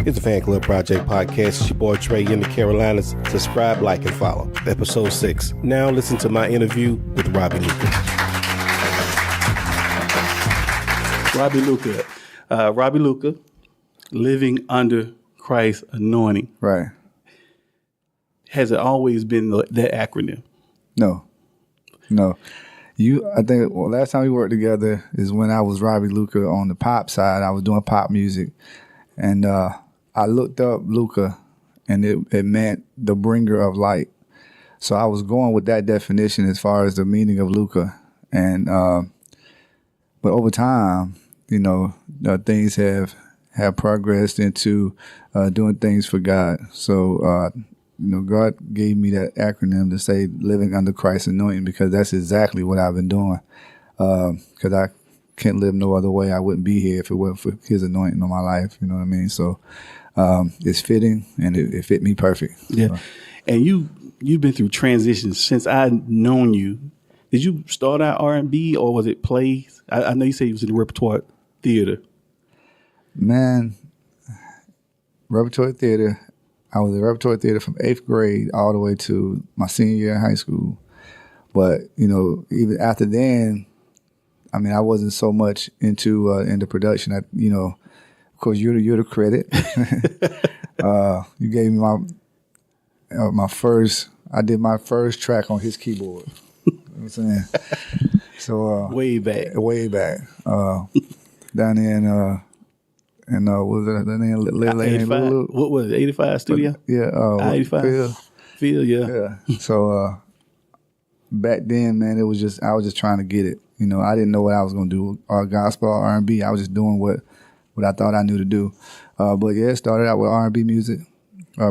It's a Fan Club Project podcast. It's your boy Trey in the Carolinas. Subscribe, like, and follow. Episode 6. Now listen to my interview with Robbie L.U.C.A. Robbie L.U.C.A. Robbie L.U.C.A, living under Christ's anointing. Right. Has it always been that acronym? No. I think last time we worked together is when I was Robbie L.U.C.A on the pop side. I was doing pop music. And I looked up L.U.C.A, and it meant the bringer of light. So I was going with that definition as far as the meaning of L.U.C.A. And but over time, things have progressed into doing things for God. So God gave me that acronym to say living under Christ's anointing, because that's exactly what I've been doing. Because I can't live no other way. I wouldn't be here if it wasn't for His anointing on my life. You know what I mean? So it's fitting, and it fit me perfect. Yeah. So. And you've been through transitions since I've known you. Did you start out R&B, or was it plays? I know you said you was in the repertoire theater. Man, repertoire theater. I was in repertoire theater from 8th grade all the way to my senior year in high school. But, even after then, I wasn't so much into production. Of course, you're the credit. You gave me my first. I did my first track on his keyboard. You know what I'm saying? So way back. Down there in what was it? What was it? 85 studio? Yeah. 85. Phil, yeah. Yeah. So back then, man, I was just trying to get it. I didn't know what I was gonna do, gospel or R&B. I was just doing what I thought I knew to do. But yeah, it started out with R&B music,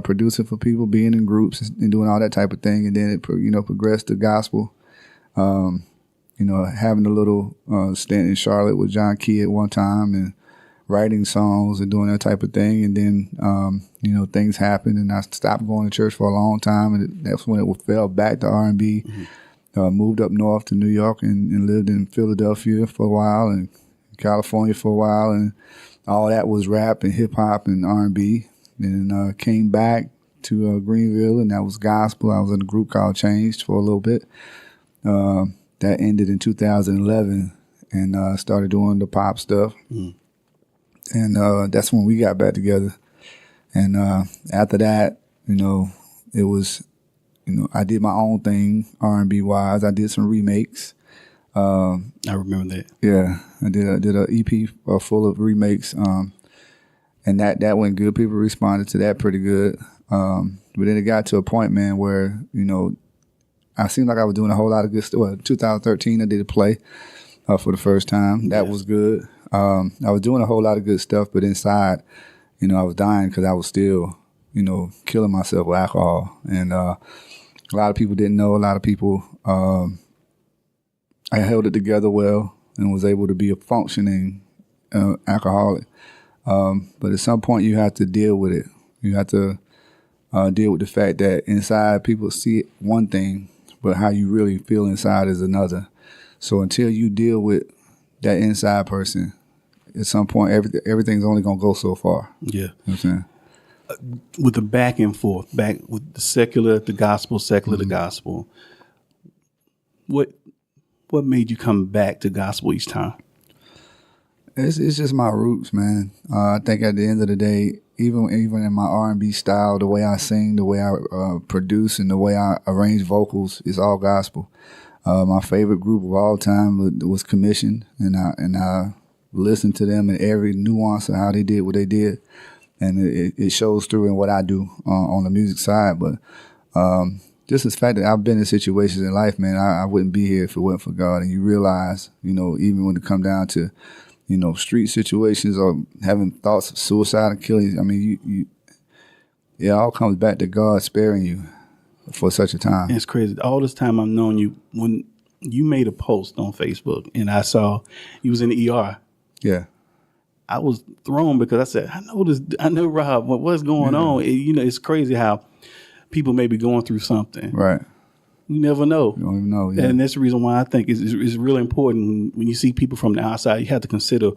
producing for people, being in groups and doing all that type of thing, and then it progressed to gospel. Having a little stint in Charlotte with John Key at one time, and writing songs and doing that type of thing. And then things happened, and I stopped going to church for a long time, and that's when it fell back to R&B. Mm-hmm. Moved up north to New York and lived in Philadelphia for a while, and California for a while, and all that was rap and hip hop and R&B. And came back to Greenville, and that was gospel. I was in a group called Changed for a little bit. That ended in 2011, and started doing the pop stuff. Mm. And that's when we got back together. And after that, it was. I did my own thing, R&B wise. I did some remakes. I remember that. Yeah, I did a EP full of remakes, and that went good. People responded to that pretty good. But then it got to a point, man, where I seemed like I was doing a whole lot of good stuff. Well, 2013, I did a play for the first time. That was good. I was doing a whole lot of good stuff, but inside, I was dying because I was still, killing myself with alcohol. And a lot of people didn't know. A lot of people, I held it together well and was able to be a functioning alcoholic. But at some point, you have to deal with it. You have to deal with the fact that inside people see one thing, but how you really feel inside is another. So until you deal with that inside person, at some point, everything's only going to go so far. Yeah. You know what I'm saying? With the back and forth, back with the secular, the gospel, secular, the gospel. What made you come back to gospel each time? It's just my roots, man. I think at the end of the day, even in my R&B style, the way I sing, the way I produce, and the way I arrange vocals, is all gospel. My favorite group of all time was Commission, and I listened to them in every nuance of how they did what they did. And it shows through in what I do on the music side. But just the fact that I've been in situations in life, man, I wouldn't be here if it wasn't for God. And you realize, even when it come down to, street situations or having thoughts of suicide and killing, it all comes back to God sparing you for such a time. It's crazy. All this time I've known you, when you made a post on Facebook and I saw you was in the ER. Yeah. I was thrown because I said, I know Rob, what's going on? It's crazy how people may be going through something. Right. You never know. You don't even know. Yeah. And that's the reason why I think it's really important when you see people from the outside, you have to consider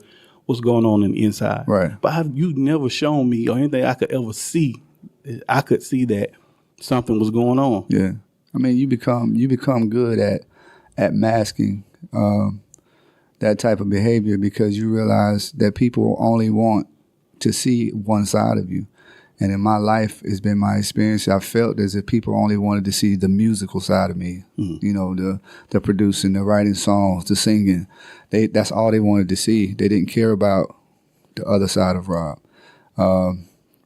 what's going on the inside. Right. But you never shown me or anything I could ever see. I could see that something was going on. Yeah. I mean, you become good at masking that type of behavior because you realize that people only want to see one side of you. And in my life, it's been my experience. I felt as if people only wanted to see the musical side of me. You know, the producing, the writing songs, the singing. That's all they wanted to see. They didn't care about the other side of Rob.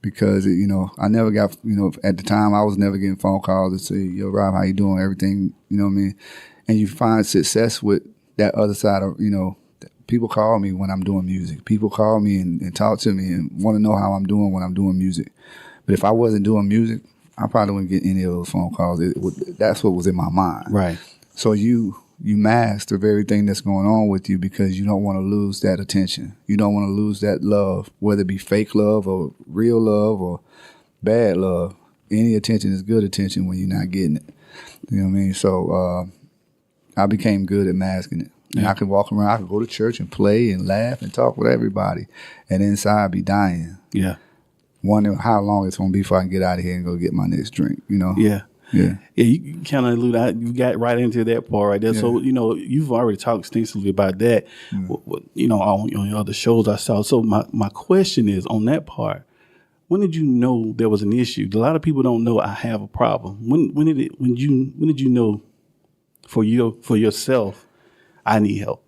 Because, you know, I never got, you know, at the time, I was never getting phone calls to say, yo, Rob, how you doing? Everything, you know what I mean? And you find success with that other side of, you know, people call me when I'm doing music. People call me and talk to me and want to know how I'm doing when I'm doing music. But if I wasn't doing music, I probably wouldn't get any of those phone calls. That's what was in my mind. Right. So you mask the very thing that's going on with you because you don't want to lose that attention. You don't want to lose that love, whether it be fake love or real love or bad love. Any attention is good attention when you're not getting it. You know what I mean? So I became good at masking it. And I could walk around, I could go to church and play and laugh and talk with everybody. And inside I'd be dying. Yeah. Wondering how long it's going to be before I can get out of here and go get my next drink, you know? Yeah. Yeah. Yeah, you kind of allude out. You got right into that part right there. Yeah. So, you know, you've already talked extensively about that, you know, on your other shows I saw. So my question is on that part, when did you know there was an issue? A lot of people don't know I have a problem. When did you know for yourself I need help?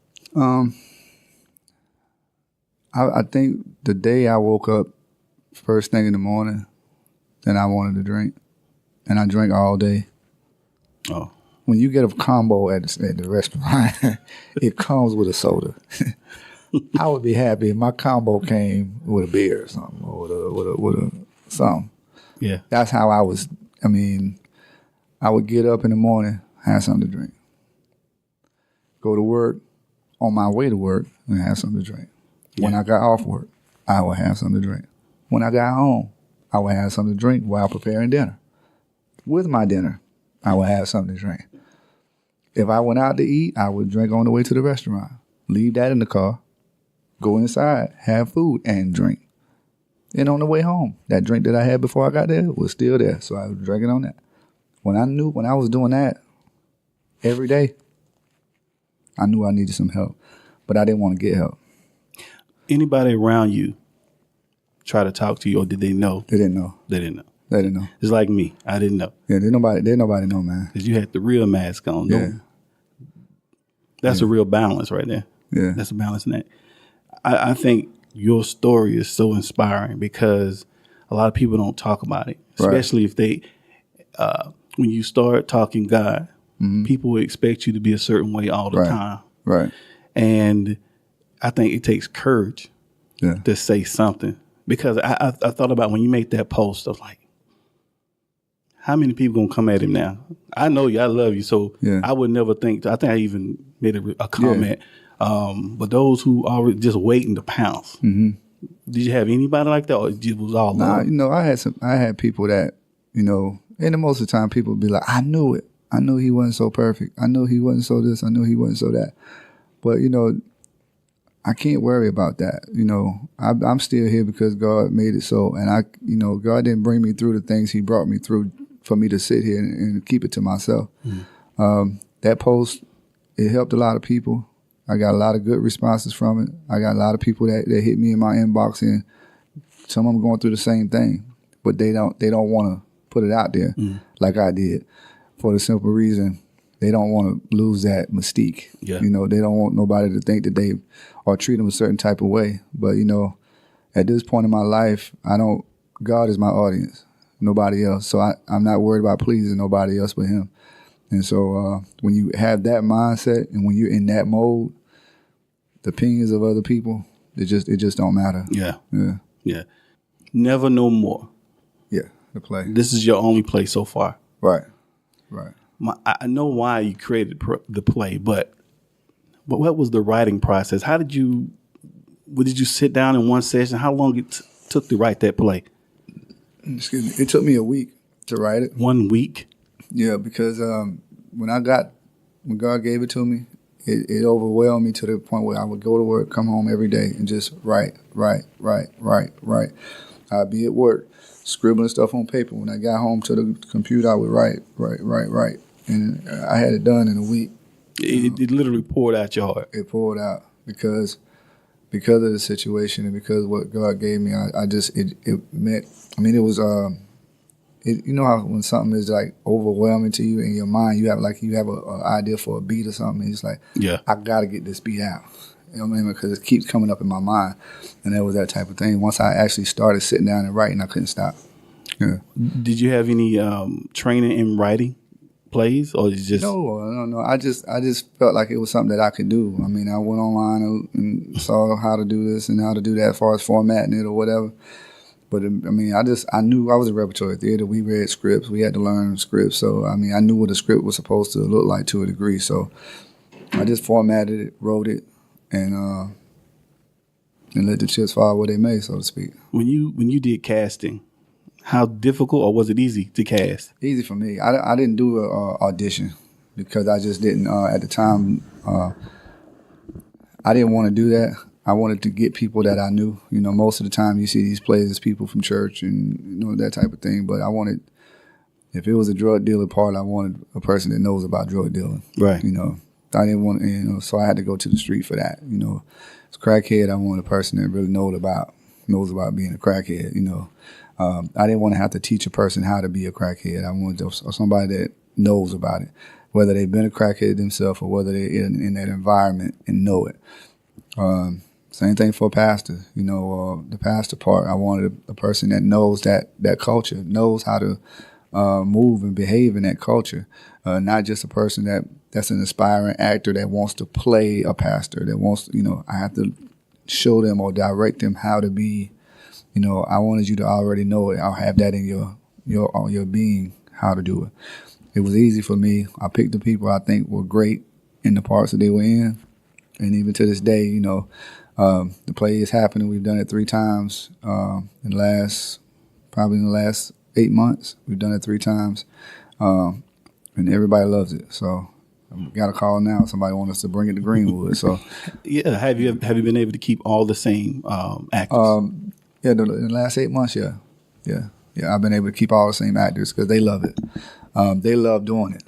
I think the day I woke up first thing in the morning, then I wanted to drink. And I drank all day. Oh. When you get a combo at the restaurant, it comes with a soda. I would be happy if my combo came with a beer or something, or with a something. Yeah. That's how I was. I mean, I would get up in the morning, have something to drink. Go to work, on my way to work, and have something to drink. Yeah. When I got off work, I would have something to drink. When I got home, I would have something to drink while preparing dinner. With my dinner, I would have something to drink. If I went out to eat, I would drink on the way to the restaurant. Leave that in the car. Go inside, have food, and drink. And on the way home, that drink that I had before I got there was still there. So I was drinking on that. When I was doing that every day, I knew I needed some help. But I didn't want to get help. Anybody around you try to talk to you, or did they know? They didn't know. They didn't know. They didn't know. It's like me. I didn't know. Yeah, didn't nobody know, man. Because you had the real mask on. Yeah. That's a real balance right there. Yeah. That's a balance in that. I think your story is so inspiring because a lot of people don't talk about it, especially if they, when you start talking God, people will expect you to be a certain way all the time. Right. And I think it takes courage to say something. Because I thought about when you made that post, I was like, how many people gonna come at him now? I know you, I love you, so I would never think. I think I even made a comment. But those who are just waiting to pounce, did you have anybody like that, or it was all? Nah, you know, I had people that, you know, and most of the time people would be like, I knew it. I knew he wasn't so perfect. I knew he wasn't so this. I knew he wasn't so that. But you know, I can't worry about that. You know, I'm still here because God made it so. And you know, God didn't bring me through the things he brought me through for me to sit here and keep it to myself. That post, it helped a lot of people. I got a lot of good responses from it. I got a lot of people that hit me in my inbox, and some of them going through the same thing, but they don't want to put it out there like I did, for the simple reason they don't want to lose that mystique. Yeah. You know, they don't want nobody to think that they or treat them a certain type of way. But, you know, at this point in my life, God is my audience, nobody else. So I'm not worried about pleasing nobody else but him. And so when you have that mindset and when you're in that mode, the opinions of other people, it just don't matter. Yeah. Never no more. Yeah, the play. This is your only play so far. Right. I know why you created the play, but what was the writing process? How did you sit down in one session? How long it took to write that play? Excuse me. It took me a week to write it. 1 week? Yeah, because when God gave it to me, it overwhelmed me to the point where I would go to work, come home every day, and just write. I'd be at work, scribbling stuff on paper. When I got home to the computer, I would write. And I had it done in a week. It literally poured out your heart. It poured out because of the situation and because of what God gave me. It meant, I mean, it was, you know how when something is like overwhelming to you in your mind, you have an idea for a beat or something. And it's like, I got to get this beat out. You know what I mean? Because it keeps coming up in my mind. And that was that type of thing. Once I actually started sitting down and writing, I couldn't stop. Yeah. Did you have any training in writing plays, or just No. I just felt like it was something that I could do. I mean, I went online and saw how to do this and how to do that as far as formatting it or whatever. But I mean, I knew I was in repertory theater. We read scripts. We had to learn scripts. So I mean, I knew what a script was supposed to look like to a degree. So I just formatted it, wrote it, and let the chips fall where they may, so to speak. When you did casting, how difficult or was it easy to cast? Easy for me. I didn't do an audition because I just didn't, at the time, I didn't want to do that. I wanted to get people that I knew. You know, most of the time you see these plays as people from church and, you know, that type of thing. But I wanted, if it was a drug dealer part, I wanted a person that knows about drug dealing. Right. You know, I didn't want, you know, so I had to go to the street for that. You know, as a crackhead, I wanted a person that really knows about being a crackhead, you know. I didn't want to have to teach a person how to be a crackhead. I wanted somebody that knows about it, whether they've been a crackhead themselves or whether they're in that environment and know it. Same thing for a pastor. You know, the pastor part, I wanted a person that knows that culture, knows how to move and behave in that culture, not just a person that's an aspiring actor that wants to play a pastor, that wants, you know, I have to show them or direct them how to be. You know, I wanted you to already know it. I'll have that in your being, how to do it. It was easy for me. I picked the people I think were great in the parts that they were in. And even to this day, you know, the play is happening. We've done it 3 times in the last 8 months. We've done it 3 times. And everybody loves it. So I got a call now. Somebody wants us to bring it to Greenwood. So yeah, have you been able to keep all the same actors? Yeah, in the last 8 months, yeah. I've been able to keep all the same actors because they love it. They love doing it.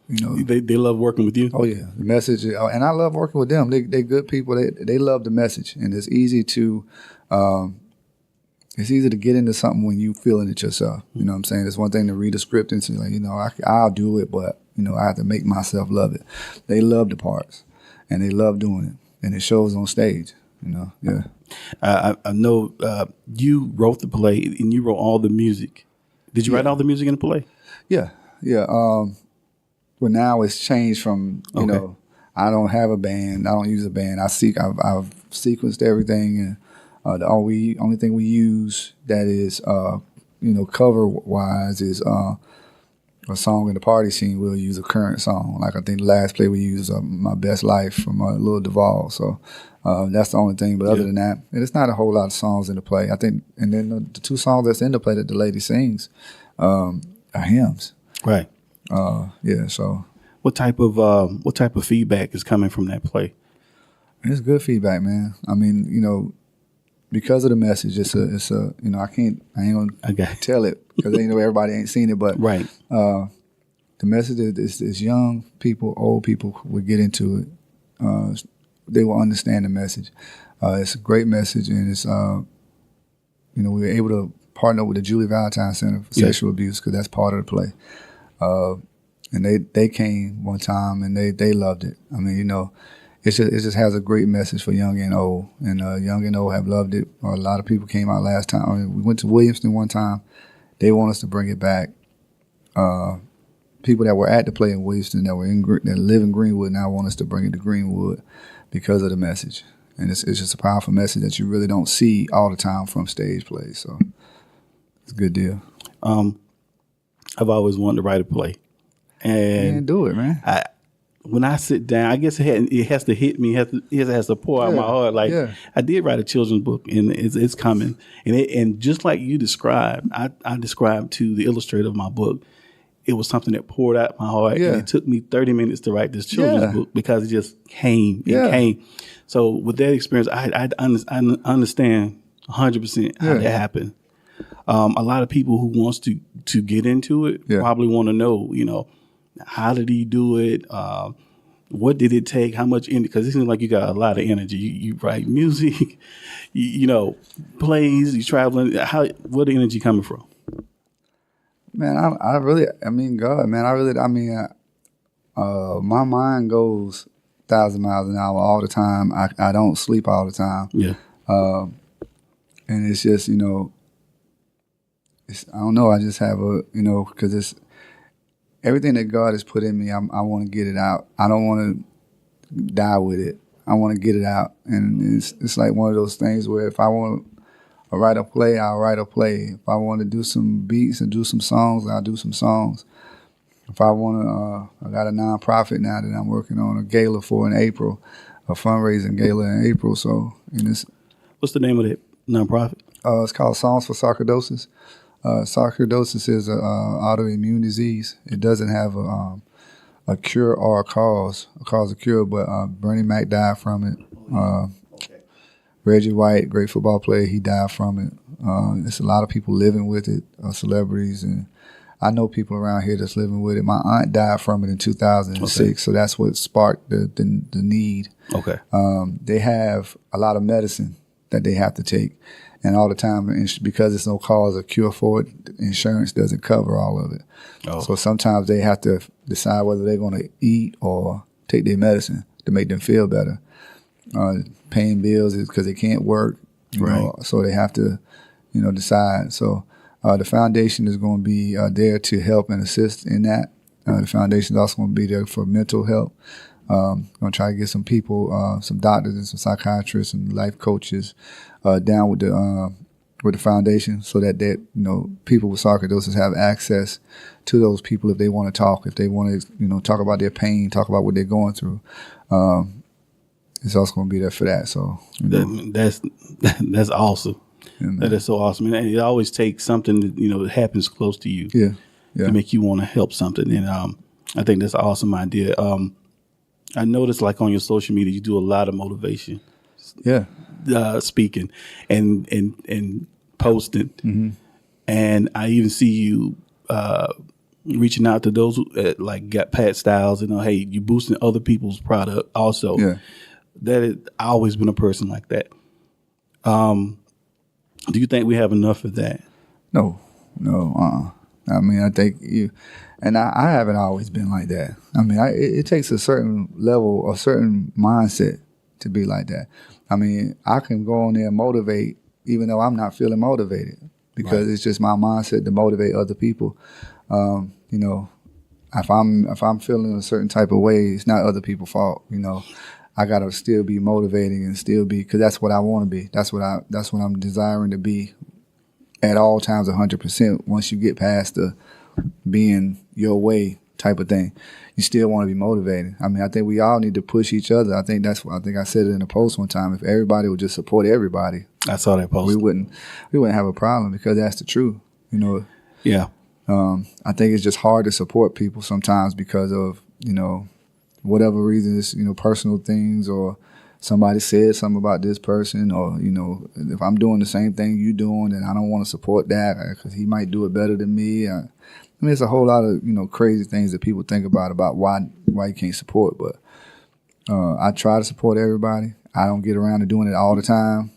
You know, they love working with you. Oh yeah, the message, and I love working with them. They good people. They love the message, and it's easy to get into something when you feeling it yourself. You know what I'm saying? It's one thing to read a script and say, like, you know, I'll do it, but you know, I have to make myself love it. They love the parts, and they love doing it, and it shows on stage. You know, yeah. I know you wrote the play and you wrote all the music. Did you write all the music in the play? Yeah. But now it's changed from, you know, I don't have a band. I don't use a band. I've sequenced everything, and the only thing we use that is, you know, cover wise is a song in the party scene. We'll use a current song. Like I think the last play we used "My Best Life" from Lil Duval. So that's the only thing. But other than that, and it's not a whole lot of songs in the play. I think, and then the 2 songs that's in the play that the lady sings are hymns. Right. Yeah. So what type of feedback is coming from that play? It's good feedback, man. I mean, you know, because of the message, it's a you know, I ain't gonna tell it because you know everybody ain't seen it, but right. The message is young people, old people will get into it. They will understand the message. It's a great message, and it's you know, we were able to partner with the Julie Valentine Center for Sexual Abuse because that's part of the play. And they came one time and they loved it. I mean, you know, it just has a great message for young and old, and young and old have loved it. A lot of people came out last time. I mean, we went to Williamston one time. They want us to bring it back. People that were at the play in Williamston that live in Greenwood now want us to bring it to Greenwood because of the message. And it's just a powerful message that you really don't see all the time from stage plays. So it's a good deal. I've always wanted to write a play, and do it, man. When I sit down, I guess it has to hit me. It has to pour out my heart. Like I did write a children's book, and it's coming. And just like you described, I described to the illustrator of my book, it was something that poured out my heart. Yeah. And it took me 30 minutes to write this children's book because it just came and came. So with that experience, I understand 100% how that happened. A lot of people who wants to get into it probably want to know, you know, how did he do it? What did it take? How much? Because it seems like you got a lot of energy. You write music, you know, plays. You traveling. Where the energy coming from? Man, God, man, my mind goes 1,000 miles an hour all the time. I don't sleep all the time. Yeah. And it's just, you know, I don't know. I just have because it's everything that God has put in me. I want to get it out. I don't want to die with it. I want to get it out. And it's like one of those things where if I want to write a play, I'll write a play. If I want to do some beats and do some songs, I'll do some songs. If I want to, I got a nonprofit now that I'm working on a gala for in April, a fundraising gala in April. So, what's the name of that nonprofit? It's called Songs for Sarcoidosis. Sarcoidosis is an autoimmune disease. It doesn't have a cure or a cause of cure, but Bernie Mac died from it. Reggie White, great football player, he died from it. There's a lot of people living with it, celebrities, and I know people around here that's living with it. My aunt died from it in 2006, so that's what sparked the need. Okay. They have a lot of medicine that they have to take. And all the time, because there's no cause or cure for it, insurance doesn't cover all of it. Oh. So sometimes they have to decide whether they're going to eat or take their medicine to make them feel better. Paying bills is because they can't work, you know, so they have to, you know, decide. So the foundation is going to be there to help and assist in that. The foundation is also going to be there for mental health. Going to try to get some people, some doctors and some psychiatrists and life coaches down with the foundation, so that you know, people with sarcoidosis have access to those people if they want to talk, if they want to, you know, talk about their pain, talk about what they're going through. It's also going to be there for that. So that's awesome. Yeah, that is so awesome, and it always takes something that, you know, that happens close to you, to make you want to help something. And I think that's an awesome idea. I noticed, like, on your social media, you do a lot of motivation. Speaking and posting. Mm-hmm. And I even see you reaching out to those who like got Pat Styles, you know, hey, you boosting other people's product also. Yeah. That is, I've always been a person like that. Do you think we have enough of that? No. I mean, I think and I haven't always been like that. I mean, it takes a certain level, a certain mindset to be like that. I mean, I can go on there and motivate even though I'm not feeling motivated, because it's just my mindset to motivate other people. You know, if I'm feeling a certain type of way, it's not other people's fault. You know, I gotta still be motivating and still be, because that's what I want to be. That's what I'm desiring to be at all times, 100%. Once you get past the being your way type of thing, you still want to be motivated. I mean, I think we all need to push each other. I think I said it in a post one time. If everybody would just support everybody, I saw that post, we wouldn't have a problem, because that's the truth. You know. Yeah. I think it's just hard to support people sometimes because of, you know, whatever reasons, you know, personal things, or somebody said something about this person, or, you know, if I'm doing the same thing you doing, then I don't want to support that because he might do it better than me. I mean, it's a whole lot of, you know, crazy things that people think about why you can't support. But I try to support everybody. I don't get around to doing it all the time.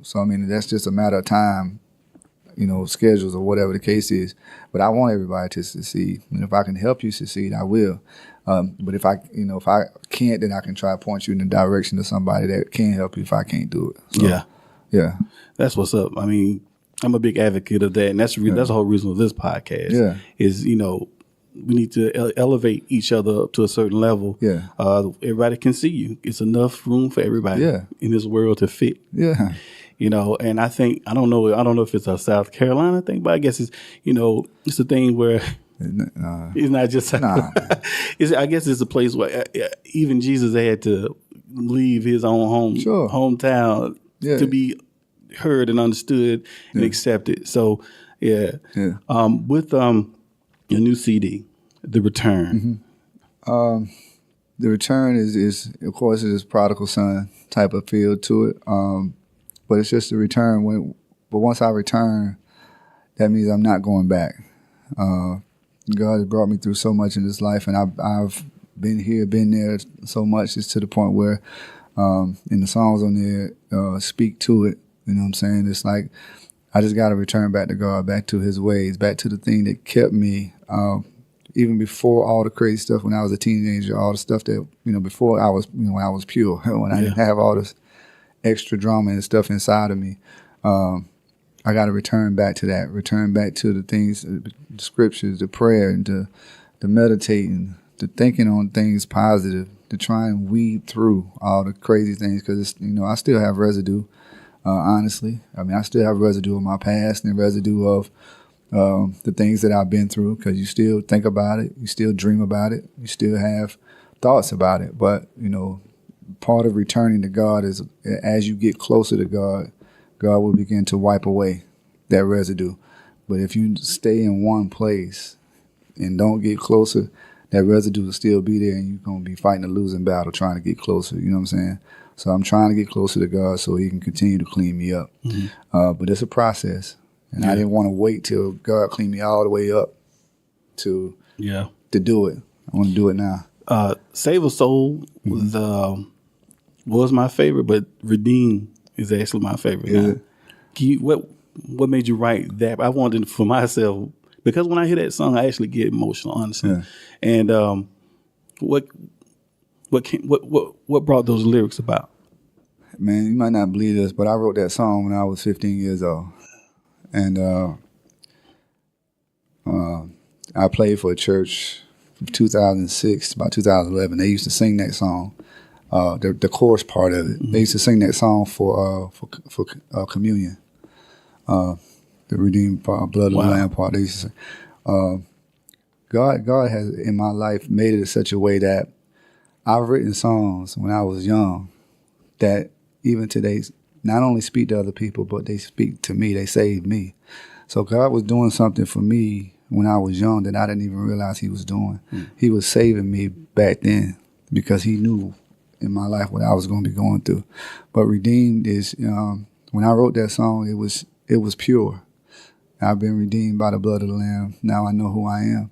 So, I mean, that's just a matter of time, you know, schedules or whatever the case is. But I want everybody to succeed. And if I can help you succeed, I will. But if I can't, then I can try to point you in the direction of somebody that can help you if I can't do it. So, yeah. That's what's up. I mean, I'm a big advocate of that, and that's the whole reason of this podcast. Yeah. Is, you know, we need to elevate each other up to a certain level. Yeah. Everybody can see you. It's enough room for everybody in this world to fit. Yeah. You know, and I think, I don't know if it's a South Carolina thing, but I guess it's, you know, it's a thing where it's not just, I guess it's a place where even Jesus had to leave his own hometown to be heard and understood and accepted. So, with Your new CD, The Return. Mm-hmm. The Return is of course, it is prodigal son type of feel to it. But it's just a return. But once I return, that means I'm not going back. God has brought me through so much in this life, and I've been here, been there so much. It's to the point where, in the songs on there, speak to it. You know what I'm saying? It's like I just got to return back to God, back to His ways, back to the thing that kept me. Even before all the crazy stuff when I was a teenager, all the stuff that, before I was, when I was pure, when I didn't have all this extra drama and stuff inside of me, I got to return back to that, return back to the things, the scriptures, the prayer, and the meditating, the thinking on things positive, to try and weed through all the crazy things, because, I still have residue, honestly. I mean, I still have residue of my past and residue of the things that I've been through, because you still think about it, you still dream about it, you still have thoughts about it. But, part of returning to God is, as you get closer to God, God will begin to wipe away that residue. But if you stay in one place and don't get closer, that residue will still be there, and you're going to be fighting a losing battle trying to get closer. You know what I'm saying? So I'm trying to get closer to God so He can continue to clean me up. Mm-hmm. But it's a process. And I didn't want to wait till God cleaned me all the way up to do it. I want to do it now. Save a Soul was my favorite, but Redeem is actually my favorite now. What made you write that? I wanted for myself, because when I hear that song, I actually get emotional, honestly. Yeah. And what brought those lyrics about? Man, you might not believe this, but I wrote that song when I was 15 years old. And I played for a church from 2006 to about 2011. They used to sing that song, the chorus part of it. Mm-hmm. They used to sing that song for communion, the redeemed blood of the Lamb part. They used to sing. God has in my life made it in such a way that I've written songs when I was young that even today not only speak to other people, but they speak to me. They saved me. So God was doing something for me when I was young that I didn't even realize He was doing. He was saving me back then because He knew in my life what I was going to be going through. But Redeemed is, when I wrote that song, it was pure. I've been redeemed by the blood of the Lamb. Now I know who I am.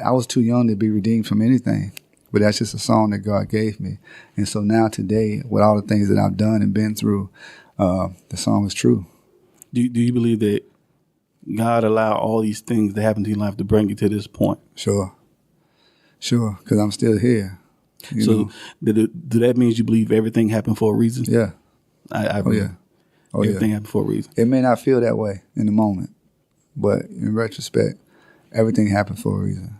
I was too young to be redeemed from anything. But that's just a song that God gave me. And so now today, with all the things that I've done and been through, the song is true. Do you believe that God allowed all these things to happen to your life to bring you to this point? Sure, because I'm still here. So do that mean you believe everything happened for a reason? Yeah. I believe everything happened for a reason. It may not feel that way in the moment, but in retrospect, everything happened for a reason.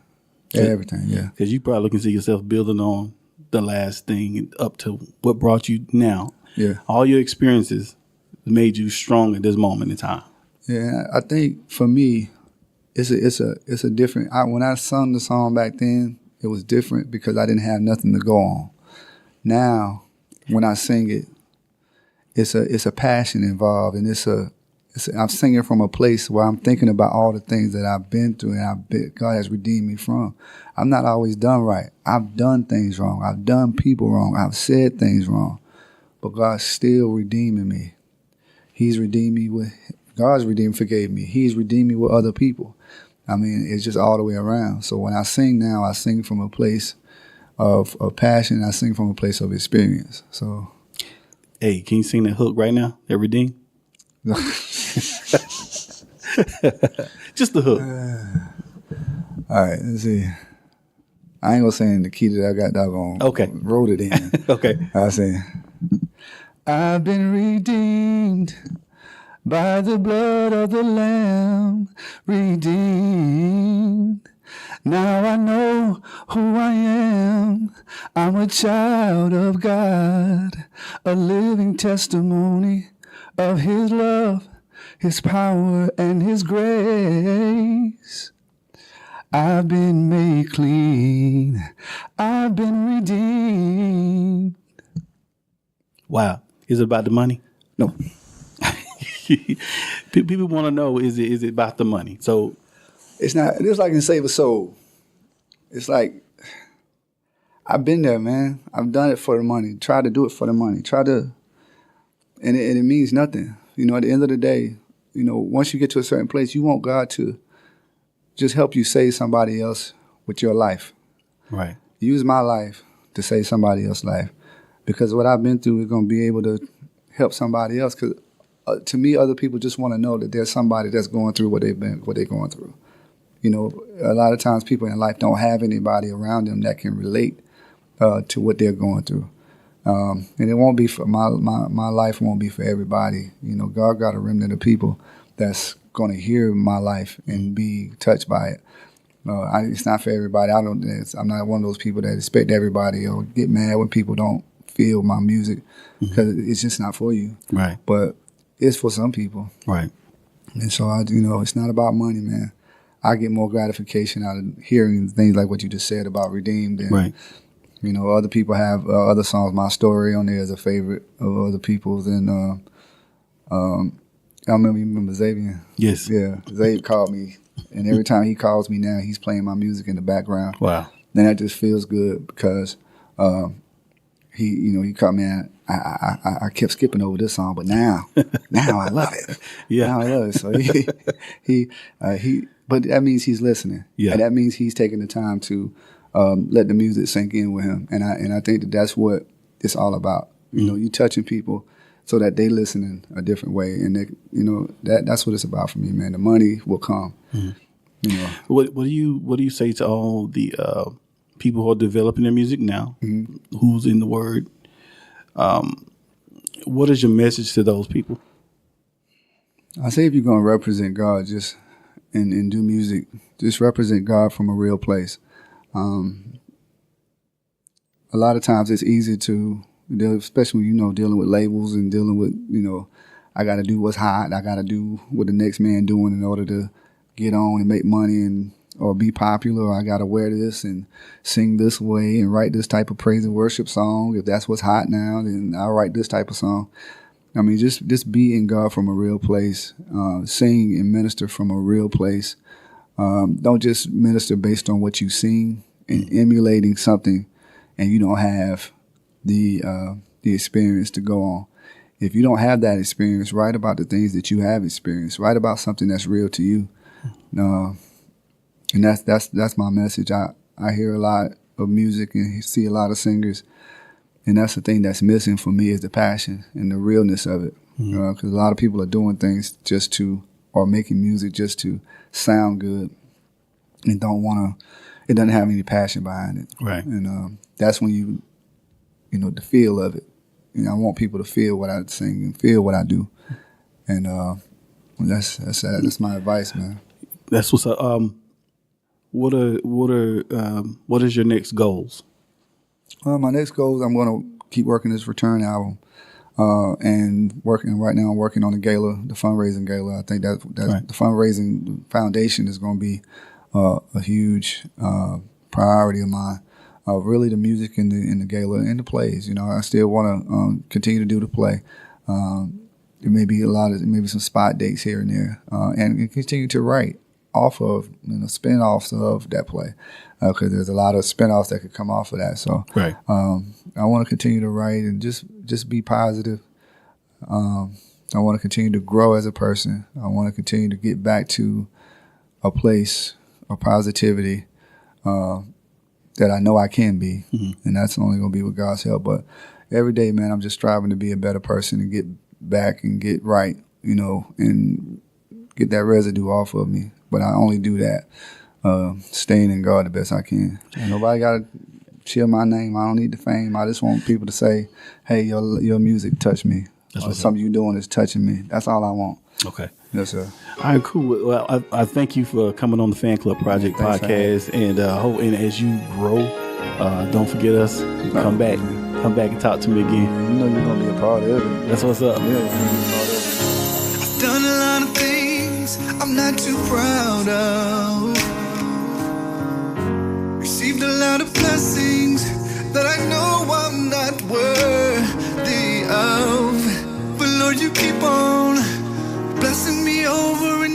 Everything, yeah. Because you probably can see yourself building on the last thing up to what brought you now. Yeah. All your experiences made you strong at this moment in time. Yeah, I think for me, it's a different. When I sung the song back then, it was different because I didn't have nothing to go on. Now, when I sing it, it's a passion involved, and I'm singing from a place where I'm thinking about all the things that I've been through and God has redeemed me from. I'm not always done right. I've done things wrong. I've done people wrong. I've said things wrong. But God's still redeeming me. He's redeemed me forgave me. He's redeemed me with other people. I mean, it's just all the way around. So when I sing now, I sing from a place of passion. I sing from a place of experience. So, hey, can you sing that hook right now? That redeem? Just the hook. All right, let's see. I ain't gonna sing in the key that I got doggone. Okay. Wrote it in. Okay. I sing. I've been redeemed by the blood of the Lamb, redeemed. Now I know who I am. I'm a child of God, a living testimony of His love, His power, and His grace. I've been made clean. I've been redeemed. Wow. Is it about the money? No. People want to know, is it about the money? So it's like in Save a Soul. It's like, I've been there, man. I've done it for the money. Try to do it for the money. And it means nothing. You know, at the end of the day, you know, once you get to a certain place, you want God to just help you save somebody else with your life. Right. Use my life to save somebody else's life. Because what I've been through is going to be able to help somebody else. Because to me, other people just want to know that there's somebody that's going through what they're going through. You know, a lot of times people in life don't have anybody around them that can relate to what they're going through. And it won't be for my life won't be for everybody. You know, God got a remnant of people that's going to hear my life and be touched by it. It's not for everybody. I'm not one of those people that expect everybody or get mad when people don't feel my music because it's just not for you. Right. But it's for some people. Right. And so it's not about money, man. I get more gratification out of hearing things like what you just said about Redeemed. And, right. You know, other people have other songs. My Story on there is a favorite of other people's. And I remember Xavier. Yes. Yeah. Xavier called me. And every time he calls me now, he's playing my music in the background. Wow. And that just feels good because he caught me at, I kept skipping over this song, but now I love it. Yeah. Now I love it. So but that means he's listening. Yeah. And that means he's taking the time to let the music sink in with him. And I think that's what it's all about. You know, you touching people so that they listen in a different way. And they, you know, that's what it's about for me, man. The money will come. You know. What do you say to all the people who are developing their music now, who's in the Word? What is your message to those people? I say if you're going to represent God, just and do music, just represent God from a real place. A lot of times it's easy to, especially when, you know, dealing with labels and dealing with, you know, I got to do what's hot. I got to do what the next man doing in order to get on and make money or be popular. Or I got to wear this and sing this way and write this type of praise and worship song. If that's what's hot now, then I'll write this type of song. I mean, just be in God from a real place. Sing and minister from a real place. Don't just minister based on what you sing and emulating something, and you don't have the experience to go on. If you don't have that experience, write about the things that you have experienced. Write about something that's real to you. And that's my message. I hear a lot of music and see a lot of singers, and that's the thing that's missing for me is the passion and the realness of it. Because a lot of people are doing things or making music just to sound good, and it doesn't have any passion behind it. Right. And that's when you know, the feel of it. You know, I want people to feel what I sing and feel what I do. And that's my advice, man. That's what's up. What is your next goals? My next goal is I'm going to keep working this Return album, and right now I'm working on the gala, the fundraising gala. I think that right. The fundraising foundation is going to be a huge priority of mine. Really, the music in the gala and the plays. You know, I still want to continue to do the play. There may be maybe some spot dates here and there, and continue to write off of, you know, spin-offs of that play, because there's a lot of spin-offs that could come off of that. So right. I want to continue to write and just be positive. I want to continue to grow as a person. I want to continue to get back to a place of positivity that I know I can be, and that's only going to be with God's help. But every day, man, I'm just striving to be a better person and get back and get right, you know, and get that residue off of me. But I only do that staying in God the best I can. And nobody got to cheer my name. I don't need the fame. I just want people to say, hey, your music touched me. Or something you're doing is touching me. That's all I want. Okay. Yes, sir. All right, cool. Well, I thank you for coming on the Fan Club Project podcast, and as you grow, don't forget us. Come back and talk to me again. You know you're gonna be a part of it. That's what's up. Yeah, you're gonna be a part of it. I've done a lot of things I'm not too proud of. Received a lot of blessings that I know I'm not worthy of. But Lord, you keep on blessing me over